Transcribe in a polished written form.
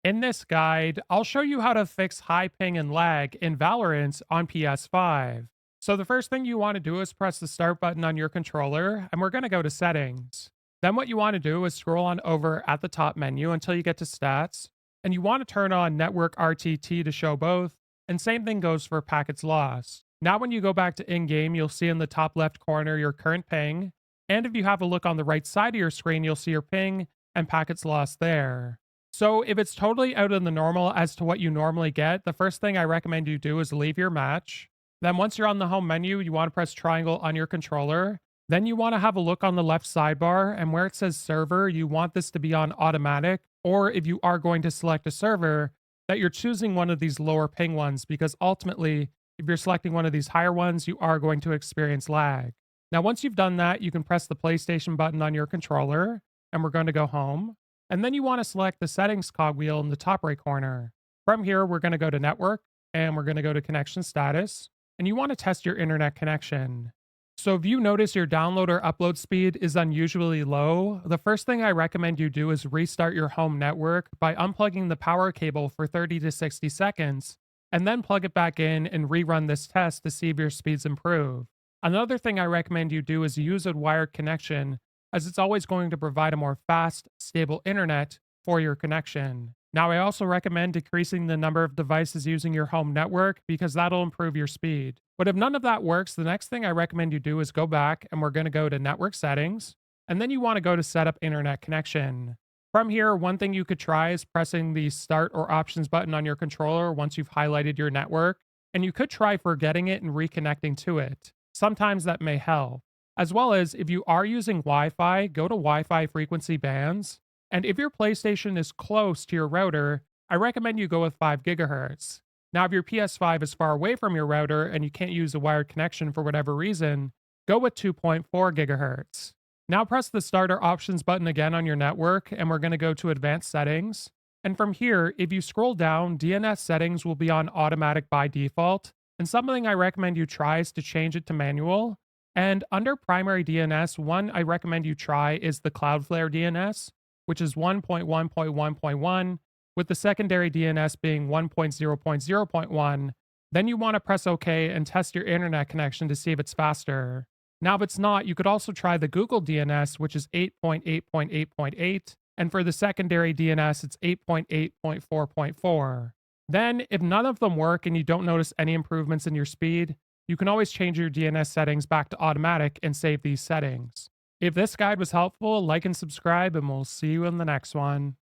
In this guide, I'll show you how to fix high ping and lag in Valorant on PS5. So the first thing you want to do is press the start button on your controller, and we're going to go to settings. Then what you want to do is scroll on over at the top menu until you get to stats, and you want to turn on network RTT to show both, and same thing goes for packets lost. Now when you go back to in-game, you'll see in the top left corner your current ping, and if you have a look on the right side of your screen, you'll see your ping and packets lost there. So if it's totally out of the normal as to what you normally get, the first thing I recommend you do is leave your match. Then once you're on the home menu, you want to press triangle on your controller. Then you want to have a look on the left sidebar, and where it says server, you want this to be on automatic, or if you are going to select a server, that you're choosing one of these lower ping ones, because ultimately, if you're selecting one of these higher ones, you are going to experience lag. Now, once you've done that, you can press the PlayStation button on your controller, and we're going to go home. And then you want to select the settings cogwheel in the top right corner. From here, we're going to go to network, and we're going to go to connection status, and you want to test your internet connection. So if you notice your download or upload speed is unusually low, the first thing I recommend you do is restart your home network by unplugging the power cable for 30 to 60 seconds, and then plug it back in and rerun this test to see if your speeds improve. Another thing I recommend you do is use a wired connection, as it's always going to provide a more fast, stable internet for your connection. Now, I also recommend decreasing the number of devices using your home network because that'll improve your speed. But if none of that works, the next thing I recommend you do is go back and we're going to go to network settings, and then you want to go to set up internet connection. From here, one thing you could try is pressing the start or options button on your controller once you've highlighted your network, and you could try forgetting it and reconnecting to it. Sometimes that may help. As well as if you are using Wi Fi, go to Wi Fi frequency bands. And if your PlayStation is close to your router, I recommend you go with 5 gigahertz. Now, if your PS5 is far away from your router and you can't use a wired connection for whatever reason, go with 2.4 gigahertz. Now, press the starter options button again on your network, and we're going to go to advanced settings. And from here, if you scroll down, DNS settings will be on automatic by default. And something I recommend you try is to change it to manual. And under primary DNS, one I recommend you try is the Cloudflare DNS, which is 1.1.1.1, with the secondary DNS being 1.0.0.1. Then you want to press OK and test your internet connection to see if it's faster. Now, if it's not, you could also try the Google DNS, which is 8.8.8.8, and for the secondary DNS, it's 8.8.4.4. Then, if none of them work and you don't notice any improvements in your speed, you can always change your DNS settings back to automatic and save these settings. If this guide was helpful, like and subscribe, and we'll see you in the next one.